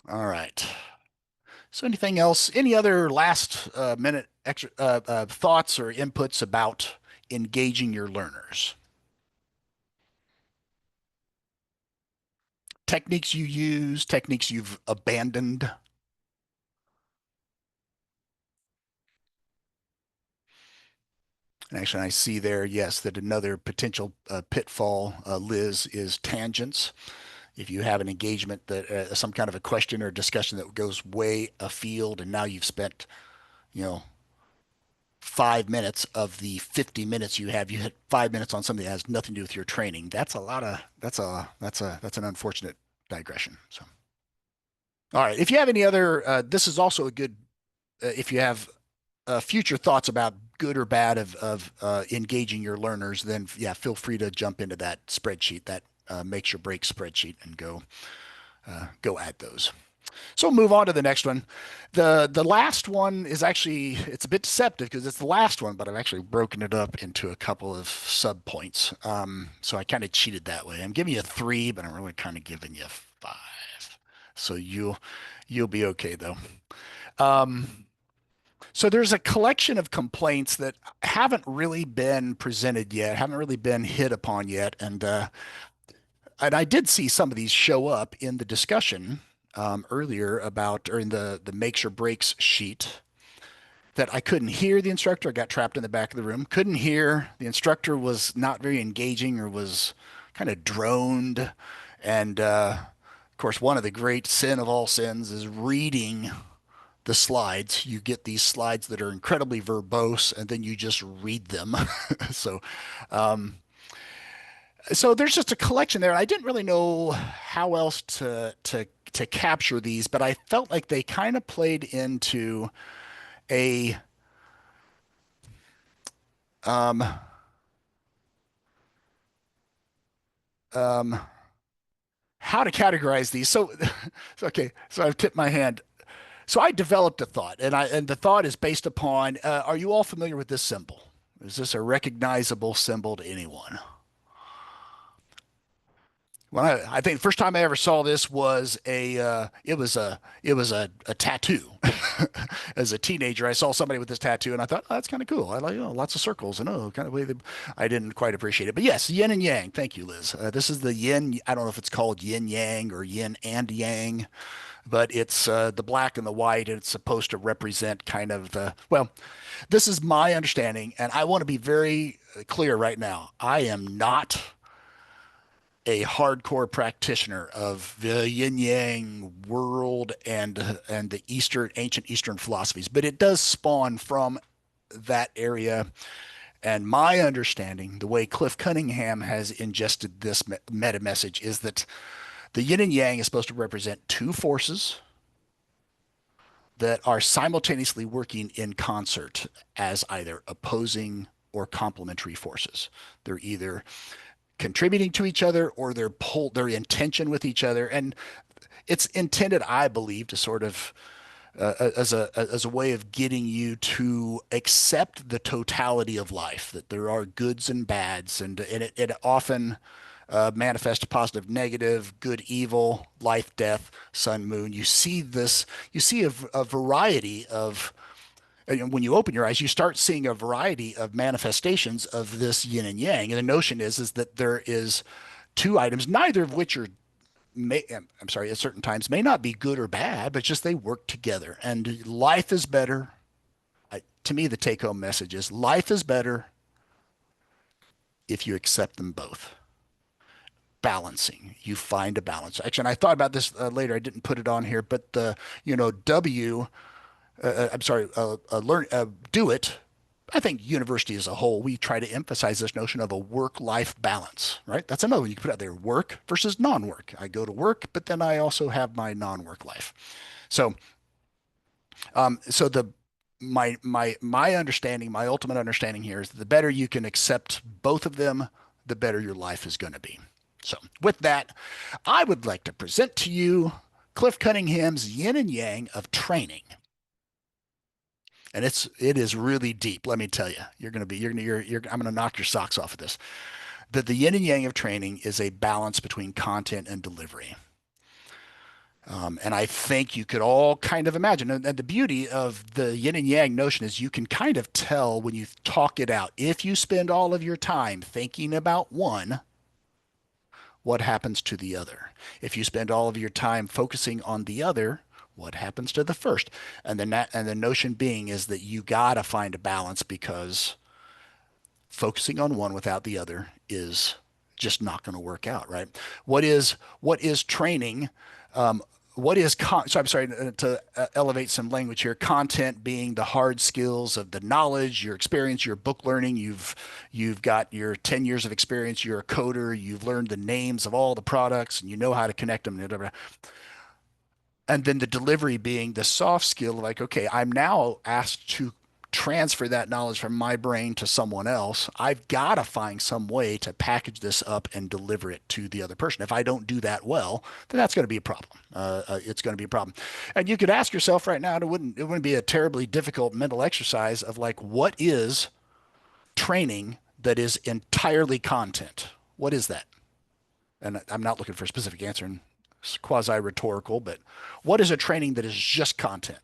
All right. So anything else? Any other last minute extra thoughts or inputs about engaging your learners? Techniques you use, techniques you've abandoned. And actually, I see there, yes, that another potential pitfall, Liz, is tangents. If you have an engagement that some kind of a question or discussion that goes way afield, and now you've spent, you know, 5 minutes of the 50 minutes you have, you hit 5 minutes on something that has nothing to do with your training. That's a lot of, that's an unfortunate digression. So, all right. If you have any other, this is also a good, if you have future thoughts about good or bad of engaging your learners, then yeah, feel free to jump into that spreadsheet, that makes or breaks spreadsheet, and go add those. So we'll move on to the next one. The last one is actually, it's a bit deceptive because it's the last one, but I've actually broken it up into a couple of sub points. So I kind of cheated that way. I'm giving you 3, but I'm really kind of giving you 5. So you'll be okay though. So there's a collection of complaints that haven't really been presented yet, haven't really been hit upon yet, and I did see some of these show up in the discussion earlier about, or in the makes or breaks sheet, that I couldn't hear the instructor. I got trapped in the back of the room, couldn't hear. The instructor was not very engaging, or was kind of droned. And of course, one of the great sin of all sins is reading the slides. You get these slides that are incredibly verbose, and then you just read them. so, so there's just a collection there. I didn't really know how else to capture these, but I felt like they kind of played into a um, um, how to categorize these. So, okay, so I've tipped my hand. So I developed a thought, and the thought is based upon. Are you all familiar with this symbol? Is this a recognizable symbol to anyone? When I think the first time I ever saw this was a tattoo. As a teenager, I saw somebody with this tattoo, and I thought, oh, that's kind of cool. I like, lots of circles, and kind of way I didn't quite appreciate it. But yes, yin and yang. Thank you, Liz. This is the yin. I don't know if it's called yin yang or yin and yang, but it's the black and the white, and it's supposed to represent kind of the, well, this is my understanding, and I want to be very clear right now. I am not a hardcore practitioner of the yin yang world and the ancient Eastern philosophies, but it does spawn from that area. And my understanding, the way Cliff Cunningham has ingested this meta message, is that the yin and yang is supposed to represent two forces that are simultaneously working in concert as either opposing or complementary forces. They're either contributing to each other, or they're in tension with each other. And it's intended, I believe, to sort of as a way of getting you to accept the totality of life, that there are goods and bads, and it often manifests positive, negative, good, evil, life, death, sun, moon. You see this, you see a variety of, and when you open your eyes, you start seeing a variety of manifestations of this yin and yang. And the notion is that there is two items, neither of which are I'm sorry, at certain times may not be good or bad, but just they work together. And life is better. To me, the take home message is life is better if you accept them both. Balancing, you find a balance. Actually, and I thought about this later. I didn't put it on here, but the, W, I'm sorry, learn, do it. I think university as a whole, we try to emphasize this notion of a work-life balance, right? That's another one you can put out there, work versus non-work. I go to work, but then I also have my non-work life. So, so the my understanding, my ultimate understanding here is that the better you can accept both of them, the better your life is going to be. So, with that, I would like to present to you Cliff Cunningham's Yin and Yang of Training. And it is really deep. Let me tell you, I'm going to knock your socks off of this. That the yin and yang of training is a balance between content and delivery. And I think you could all kind of imagine, and the beauty of the yin and yang notion is you can kind of tell when you talk it out. If you spend all of your time thinking about one, what happens to the other? If you spend all of your time focusing on the other, what happens to the first? And the notion being is that you gotta find a balance, because focusing on one without the other is just not going to work out, right? What is training? So I'm sorry to elevate some language here. Content being the hard skills of the knowledge, your experience, your book learning. You've got your 10 years of experience. You're a coder. You've learned the names of all the products, and you know how to connect them. And then the delivery being the soft skill, like, okay, I'm now asked to transfer that knowledge from my brain to someone else. I've got to find some way to package this up and deliver it to the other person. If I don't do that well, then that's going to be a problem. It's going to be a problem. And you could ask yourself right now, it wouldn't be a terribly difficult mental exercise of like, what is training that is entirely content? What is that? And I'm not looking for a specific answer, and it's quasi-rhetorical, but what is a training that is just content?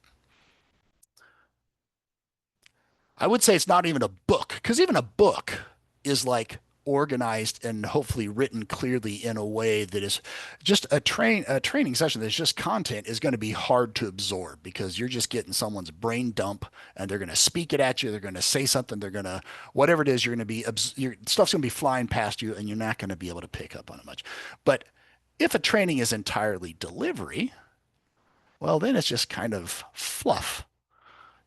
I would say it's not even a book, because even a book is like organized and hopefully written clearly in a way that is just a training session that's just content is going to be hard to absorb, because you're just getting someone's brain dump, and they're going to speak it at you. They're going to say something. They're going to, whatever it is, you're going to be, your stuff's going to be flying past you, and you're not going to be able to pick up on it much. But if a training is entirely delivery, well, then it's just kind of fluff.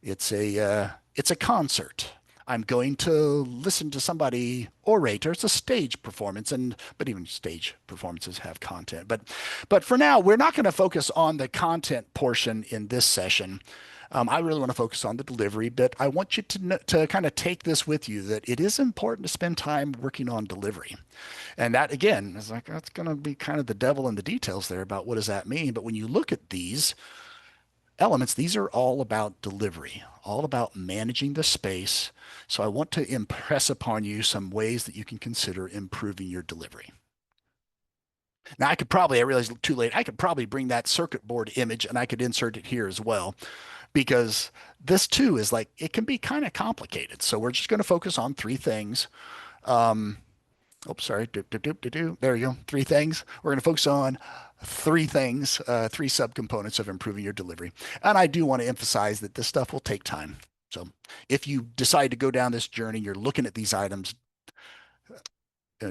It's a concert. I'm going to listen to somebody orate, or it's a stage performance, but even stage performances have content. But for now, we're not going to focus on the content portion in this session. I really want to focus on the delivery, but I want you to kind of take this with you, that it is important to spend time working on delivery. And that, again, is like, that's going to be kind of the devil in the details there about what does that mean. But when you look at these elements, these are all about delivery, all about managing the space. So I want to impress upon you some ways that you can consider improving your delivery. Now, I realized too late, I could probably bring that circuit board image and I could insert it here as well, because this too is like, it can be kind of complicated. So we're just going to focus on three things. Oops, sorry. There you go. Three things. We're going to focus on three things, three subcomponents of improving your delivery. And I do want to emphasize that this stuff will take time. So if you decide to go down this journey, you're looking at these items,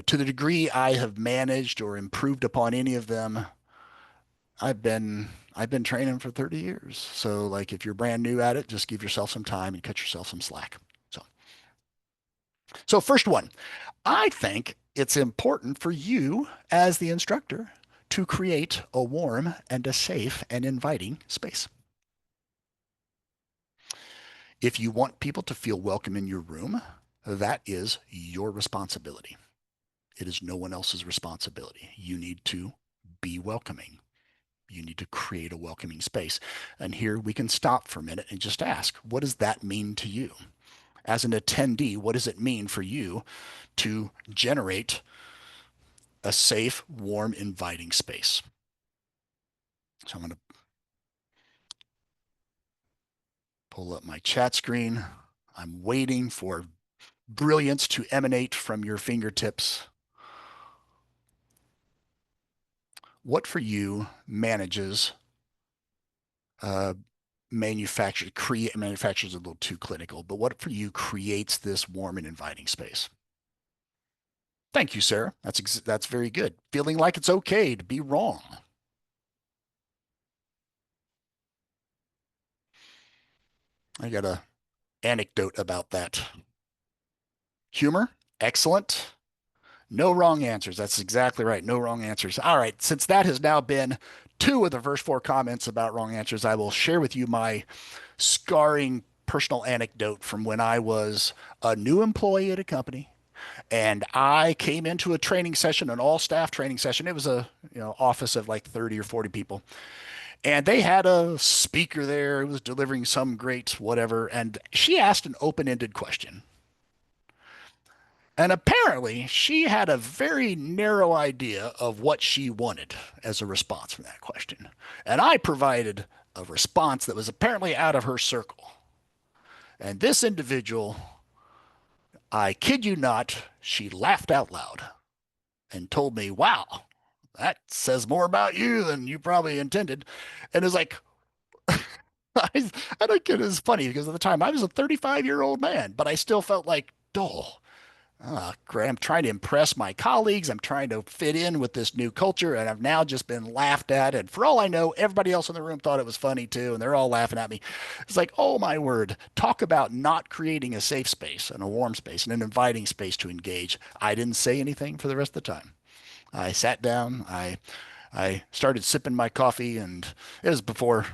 to the degree I have managed or improved upon any of them, I've been training for 30 years. So like, if you're brand new at it, just give yourself some time and cut yourself some slack. So first one, I think it's important for you as the instructor to create a warm and a safe and inviting space. If you want people to feel welcome in your room, that is your responsibility. It is no one else's responsibility. You need to be welcoming. You need to create a welcoming space. And here we can stop for a minute and just ask, what does that mean to you? As an attendee, what does it mean for you to generate a safe, warm, inviting space? So I'm going to pull up my chat screen. I'm waiting for brilliance to emanate from your fingertips. What for you manages manufactures a little too clinical, but what for you creates this warm and inviting space? Thank you, Sarah. That's very good. Feeling like it's okay to be wrong. I got a anecdote about that. Humor, excellent. No wrong answers. That's exactly right. No wrong answers. All right. Since that has now been two of the first four comments about wrong answers, I will share with you my scarring personal anecdote from when I was a new employee at a company. And I came into a training session, an all staff training session. It was a office of like 30 or 40 people. And they had a speaker there who was delivering some great whatever. And she asked an open ended question. And apparently, she had a very narrow idea of what she wanted as a response from that question. And I provided a response that was apparently out of her circle. And this individual, I kid you not, she laughed out loud and told me, wow, that says more about you than you probably intended. And it's like, I don't get it. It's funny because at the time I was a 35-year-old man, but I still felt like dull. I'm trying to impress my colleagues. I'm trying to fit in with this new culture, and I've now just been laughed at. And for all I know, everybody else in the room thought it was funny too, and they're all laughing at me. It's like, oh my word, talk about not creating a safe space and a warm space and an inviting space to engage. I didn't say anything for the rest of the time. I sat down. I started sipping my coffee, and it was before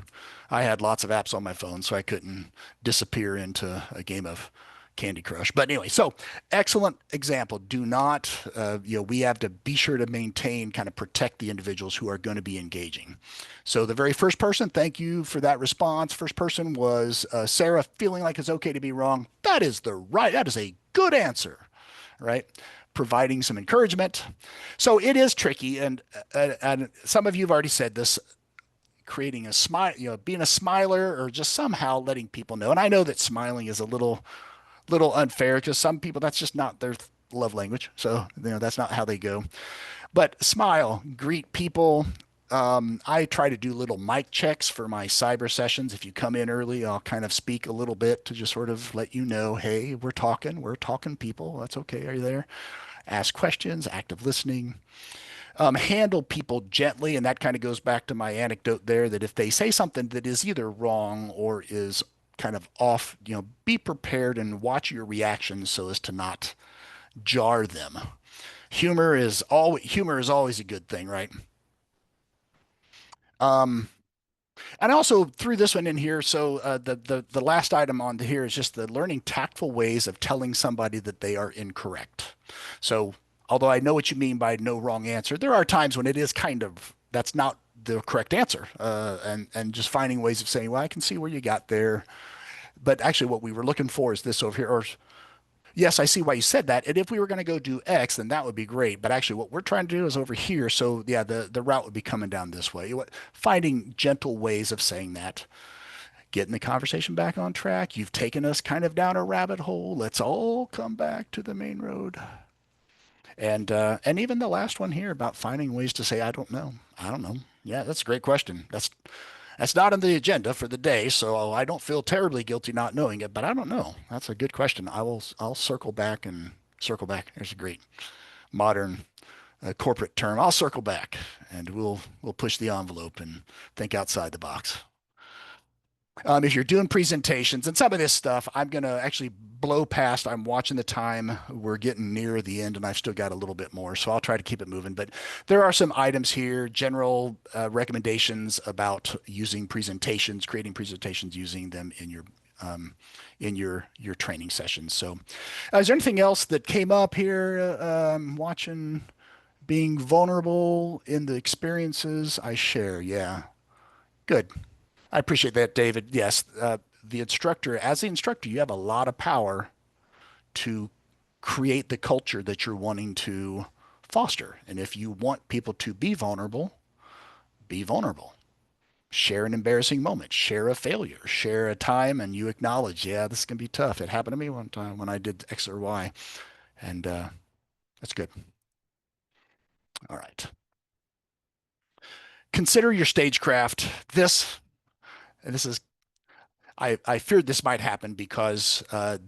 I had lots of apps on my phone, so I couldn't disappear into a game of Candy Crush. But anyway, so excellent example. Do not, we have to be sure to maintain, kind of protect the individuals who are going to be engaging. So the very first person, thank you for that response. First person was Sarah, feeling like it's okay to be wrong. That is a good answer, right? Providing some encouragement. So it is tricky, and some of you have already said this. Creating a smile, being a smiler, or just somehow letting people know. And I know that smiling is a little unfair because some people that's just not their love language. So that's not how they go. But smile, greet people. I try to do little mic checks for my cyber sessions. If you come in early, I'll kind of speak a little bit to just sort of let you know, hey, we're talking people. That's okay. Are you there? Ask questions, active listening. Handle people gently. And that kind of goes back to my anecdote there that if they say something that is either wrong or is kind of off, be prepared and watch your reactions so as to not jar them. Humor is always a good thing, right? And I also threw this one in here. So the last item on here is just the learning tactful ways of telling somebody that they are incorrect. So although I know what you mean by no wrong answer, there are times when it is kind of that's not the correct answer, and just finding ways of saying, well, I can see where you got there, but actually what we were looking for is this over here, or yes, I see why you said that. And if we were going to go do X, then that would be great. But actually, what we're trying to do is over here. So yeah, the route would be coming down this way. Finding gentle ways of saying that, getting the conversation back on track. You've taken us kind of down a rabbit hole. Let's all come back to the main road. And even the last one here about finding ways to say, I don't know. I don't know. Yeah, that's a great question. That's not on the agenda for the day, so I don't feel terribly guilty not knowing it, but I don't know. That's a good question. I'll circle back and circle back. There's a great modern corporate term. I'll circle back and we'll push the envelope and think outside the box. If you're doing presentations and some of this stuff, I'm going to actually blow past. I'm watching the time. We're getting near the end and I've still got a little bit more. So I'll try to keep it moving. But there are some items here, general recommendations about using presentations, creating presentations, using them in your training sessions. So is there anything else that came up here? Watching Being vulnerable in the experiences I share. Yeah, good. I appreciate that, David. Yes, the instructor, as the instructor, you have a lot of power to create the culture that you're wanting to foster. And if you want people to be vulnerable, be vulnerable. Share an embarrassing moment, share a failure, share a time, and you acknowledge, yeah, this can be tough. It happened to me one time when I did X or Y, and that's good. All right. Consider your stagecraft. This is I feared this might happen because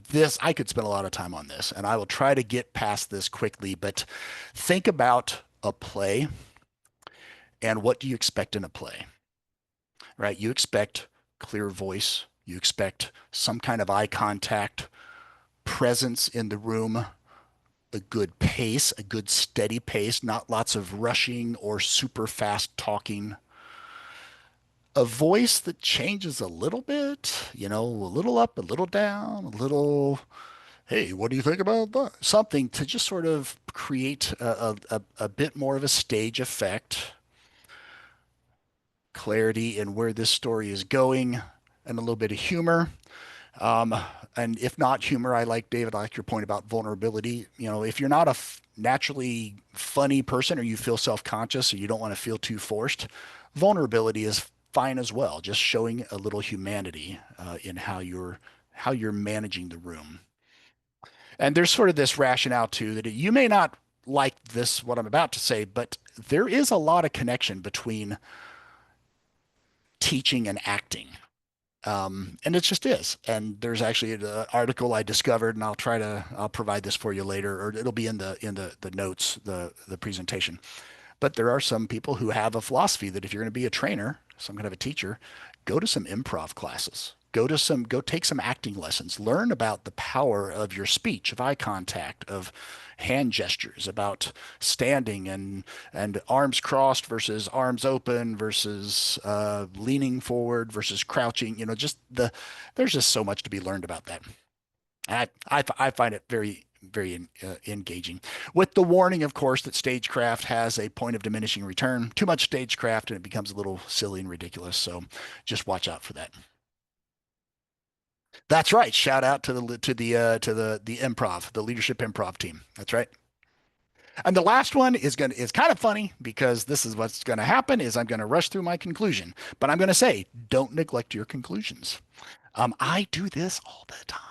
this I could spend a lot of time on this, and I will try to get past this quickly. But think about a play and what do you expect in a play, right? You expect clear voice, you expect some kind of eye contact, presence in the room, a good pace, a good steady pace, not lots of rushing or super fast talking. A voice that changes a little bit, a little up, a little down, a little, hey, what do you think about that? Something to just sort of create a bit more of a stage effect, clarity in where this story is going, and a little bit of humor. Um, and if not humor, I like David, I like your point about vulnerability. If you're not a naturally funny person or you feel self-conscious or you don't want to feel too forced, vulnerability is fine as well. Just showing a little humanity in how you're managing the room. And there's sort of this rationale too that you may not like this what I'm about to say, but there is a lot of connection between teaching and acting. And it just is. And there's actually an article I discovered, and I'll provide this for you later, or it'll be in the notes, the presentation. But there are some people who have a philosophy that if you're going to be a trainer, some kind of a teacher, go to some improv classes. Go take some acting lessons. Learn about the power of your speech, of eye contact, of hand gestures, about standing and arms crossed versus arms open versus leaning forward versus crouching. There's just so much to be learned about that. And I find it very engaging. With the warning, of course, that stagecraft has a point of diminishing return. Too much stagecraft and it becomes a little silly and ridiculous. So just watch out for that. That's right. Shout out to the improv, the leadership improv team. That's right. And the last one is kind of funny because this is what's going to happen is I'm going to rush through my conclusion, but I'm going to say don't neglect your conclusions. I do this all the time.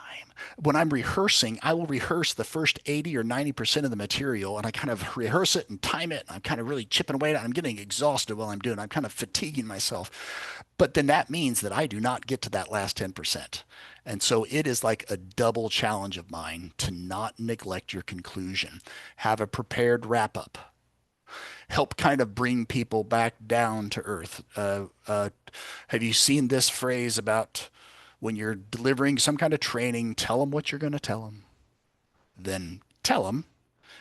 When I'm rehearsing, I will rehearse the first 80 or 90% of the material and I kind of rehearse it and time it. I'm kind of really chipping away at it. I'm getting exhausted while I'm doing it. I'm kind of fatiguing myself. But then that means that I do not get to that last 10%. And so it is like a double challenge of mine to not neglect your conclusion. Have a prepared wrap up. Help kind of bring people back down to earth. Have you seen this phrase about when you're delivering some kind of training, tell them what you're going to tell them, then tell them,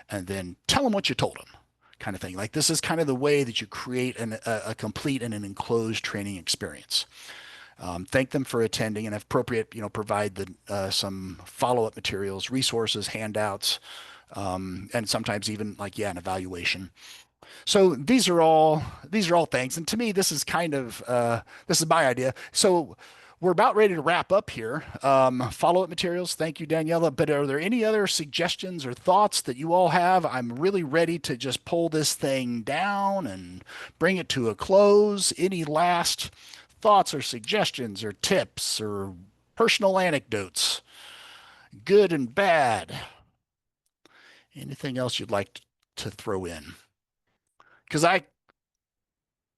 and then tell them what you told them, kind of thing. Like this is kind of the way that you create a complete and an enclosed training experience. Thank them for attending and if appropriate, provide some follow-up materials, resources, handouts, and sometimes even like, yeah, an evaluation. So these are all things, and to me, this is my idea. So we're about ready to wrap up here. Follow-up materials. Thank you, Daniela. But are there any other suggestions or thoughts that you all have? I'm really ready to just pull this thing down and bring it to a close. Any last thoughts or suggestions or tips or personal anecdotes, good and bad? Anything else you'd like to throw in? Because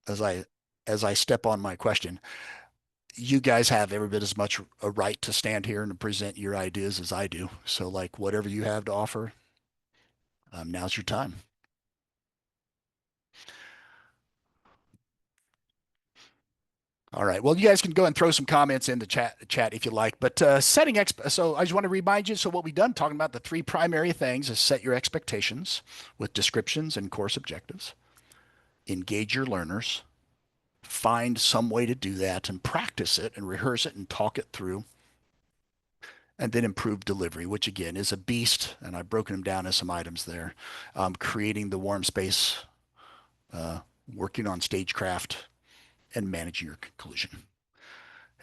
as I as I step on my question, you guys have every bit as much a right to stand here and to present your ideas as I do. So, like, whatever you have to offer, now's your time. All right. Well, you guys can go and throw some comments in the chat if you like. But so I just want to remind you. So what we've done, talking about the three primary things, is set your expectations with descriptions and course objectives. Engage your learners. Find some way to do that and practice it and rehearse it and talk it through. and then improved delivery, which again is a beast. And I've broken them down as some items there. Creating the warm space, uh, working on stagecraft, and managing your collision.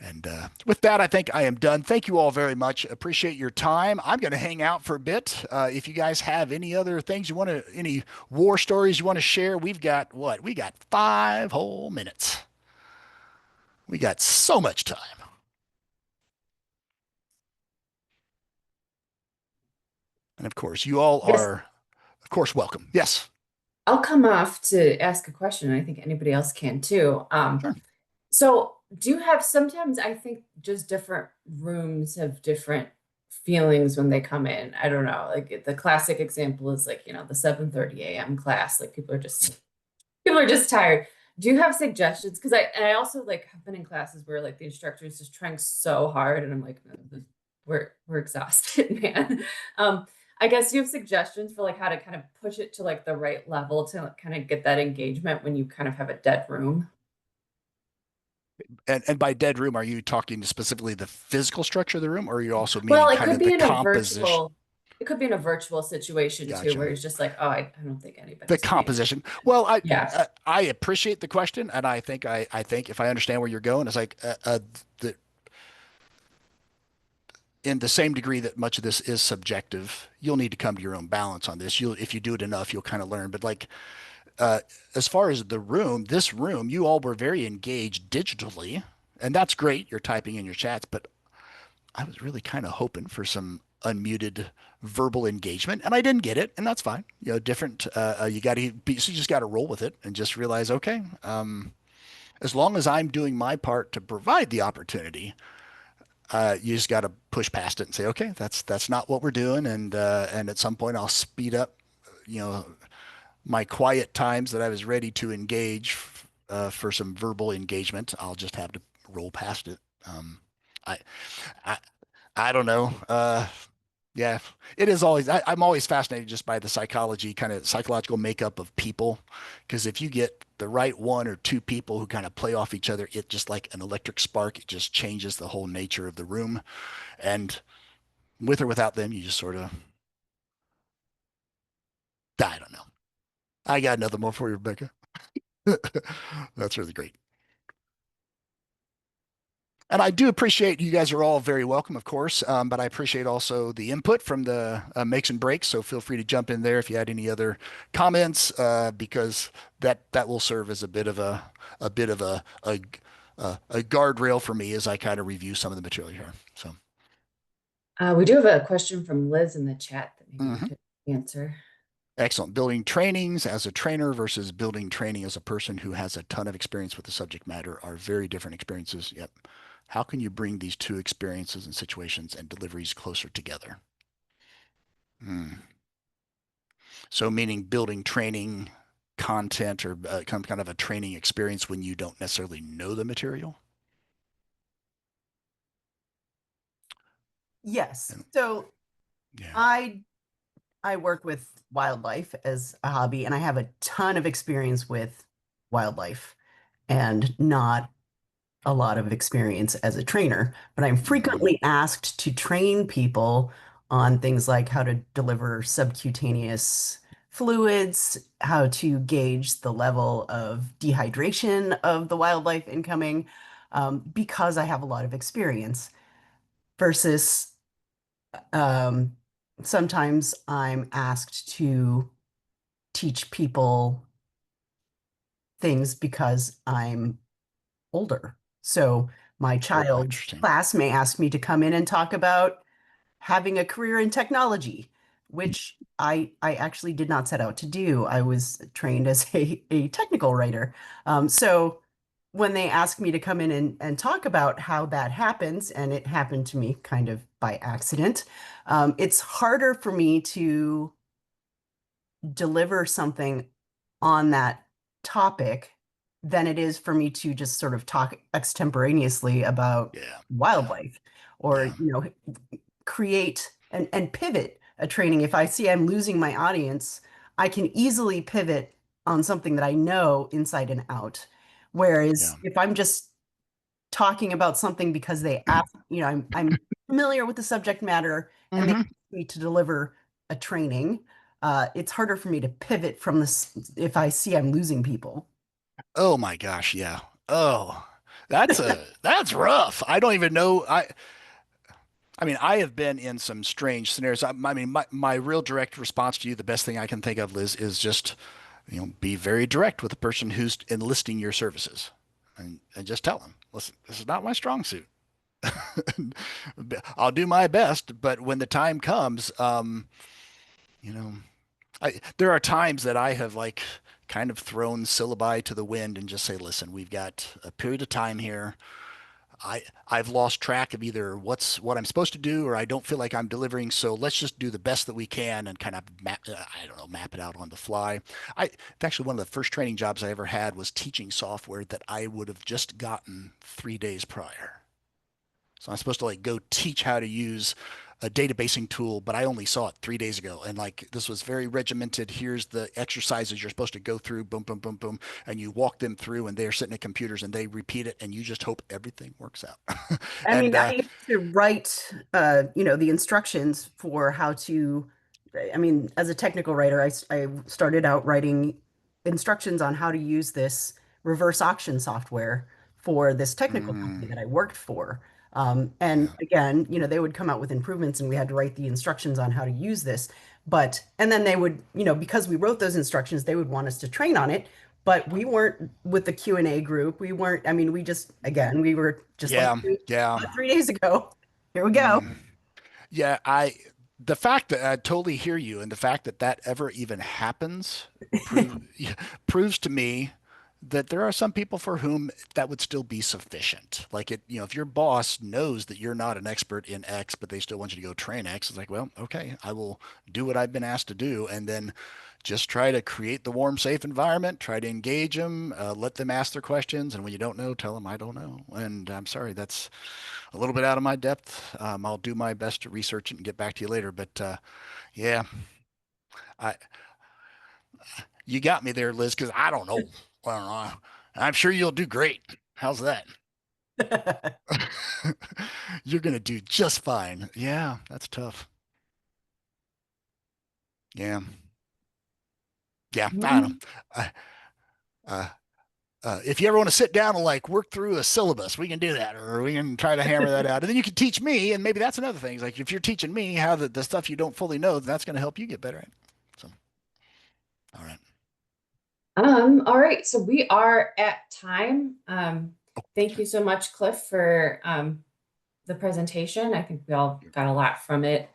And with that, I think I am done. Thank you all very much. Appreciate your time. I'm going to hang out for a bit. If you guys have any other things you want to, any war stories you want to share, we've got what? We got 5 whole minutes. We got so much time. And of course, you all Yes, are, of course, welcome. Yes, I'll come off to ask a question. I think anybody else can too. sure. So do you have sometimes I think just different rooms have different feelings when they come in. I don't know. Like the classic example is like, the 7:30 a.m. class. Like people are just tired. Do you have suggestions? Because I also like have been in classes where like the instructor is just trying so hard and I'm like, we're exhausted, man. Um, I guess you have suggestions for like how to kind of push it to like the right level to like, kind of get that engagement when you kind of have a dead room. And by dead room, are you talking specifically the physical structure of the room, or are you also Well, meaning it kind could of the be in a composition? virtual, it could be in a virtual situation too, Gotcha. where it's just like, oh, I don't think The anybody's paying composition. attention. Well, Yeah. I appreciate the question, and I think if I understand where you're going, it's like the in the same degree that much of this is subjective, you'll need to come to your own balance on this. You'll if you do it enough, you'll kind of learn. But like uh, as far as the room, this room, you all were very engaged digitally, and that's great. You're typing in your chats, but I was really kind of hoping for some unmuted verbal engagement, and I didn't get it, and that's fine. Different. You got to be, so you just got to roll with it and just realize, okay, as long as I'm doing my part to provide the opportunity, you just got to push past it and say, okay, that's not what we're doing, and at some point I'll speed up, you know, my quiet times that I was ready to engage for some verbal engagement. I'll just have to roll past it. I, I I don't know. Yeah, it is always. I'm always fascinated just by the psychology, kind of psychological makeup of people, because if you get the right one or two people who kind of play off each other, it just like an electric spark. It just changes the whole nature of the room, and with or without them, you just sort of. I don't know. I got another more for you, Rebecca. That's really great. And I do appreciate you guys are all very welcome, of course, but I appreciate also the input from the makes and breaks. So feel free to jump in there if you had any other comments, because that will serve as a bit of a guardrail for me as I kind of review some of the material here. So, We do have a question from Liz in the chat that maybe you mhm. could answer. Excellent. Building trainings as a trainer versus building training as a person who has a ton of experience with the subject matter are very different experiences. Yep. How can you bring these two experiences and situations and deliveries closer together? Hmm. So, meaning building training content or kind of a training experience when you don't necessarily know the material. Yes. And So yeah, I I work with wildlife as a hobby, and I have a ton of experience with wildlife and not a lot of experience as a trainer. But I'm hmm, frequently asked to train people on things like how to deliver subcutaneous fluids, how to gauge the level of dehydration of the wildlife incoming, because I have a lot of experience versus um, sometimes I'm asked to teach people things because I'm older. So my oh, child's interesting. class may ask me to come in and talk about having a career in technology, which I actually did not set out to do. I was trained as a technical writer. So when they ask me to come in and talk about how that happens, and it happened to me kind of by accident, it's harder for me to deliver something on that topic than it is for me to just sort of talk extemporaneously about Yeah, yeah, wildlife or, yeah, create and pivot a training. If I see I'm losing my audience, I can easily pivot on something that I know inside and out. yeah. Whereas if I'm just talking about something because they ask, I'm familiar with the subject matter and they Mhm. ask me to deliver a training, it's harder for me to pivot from this if I see I'm losing people. Oh my gosh, yeah. Oh, that's rough. I don't even know. I mean, I have been in some strange scenarios. I mean, my real direct response to you, the best thing I can think of, Liz, is just, be very direct with the person who's enlisting your services, and just tell them, listen, this is not my strong suit. I'll do my best, but when the time comes, you know, there are times that I have like kind of thrown syllabi to the wind and just say, listen, we've got a period of time here. I've lost track of either what I'm supposed to do or I don't feel like I'm delivering. So let's just do the best that we can and kind of I don't know, map it out on the fly. Actually one of the first training jobs I ever had was teaching software that I would have just gotten 3 days prior. So I'm supposed to like go teach how to use a databasing tool, but I only saw it 3 days ago. And like this was very regimented. Here's the exercises you're supposed to go through, boom, boom, boom, boom. And you walk them through and they're sitting at computers and they repeat it and you just hope everything works out. I and mean, I used to write, the instructions for how to, I mean, as a technical writer, I started out writing instructions on how to use this reverse auction software for this technical company that I worked for. And yeah. again, they would come out with improvements and we had to write the instructions on how to use this. And then they would, because we wrote those instructions, they would want us to train on it. But we weren't with the Q&A group. We weren't, I mean, we were just like Yeah. Yeah. 3 days ago. Here we go. Mm. Yeah, the fact that I totally hear you, and the fact that that ever even happens proves to me that there are some people for whom that would still be sufficient. Like if your boss knows that you're not an expert in X, but they still want you to go train X, it's like, well, okay, I will do what I've been asked to do, and then just try to create the warm, safe environment, try to engage them, let them ask their questions, and when you don't know, tell them I don't know. And I'm sorry, that's a little bit out of my depth. I'll do my best to research it and get back to you later. But yeah, I you got me there, Liz, because I don't know. I don't know. I'm sure you'll do great. How's that? You're gonna do just fine. Yeah, that's tough. Yeah, yeah. I don't know. Mhm. Uh, uh, if you ever want to sit down and like work through a syllabus, we can do that, or we can try to hammer that out, and then you can teach me. And maybe that's another thing. It's like if you're teaching me how the stuff you don't fully know, that's going to help you get better at it. So, all right. All right, so we are at time. Oh, Thank you so much, Cliff, for the presentation. I think we all got a lot from it.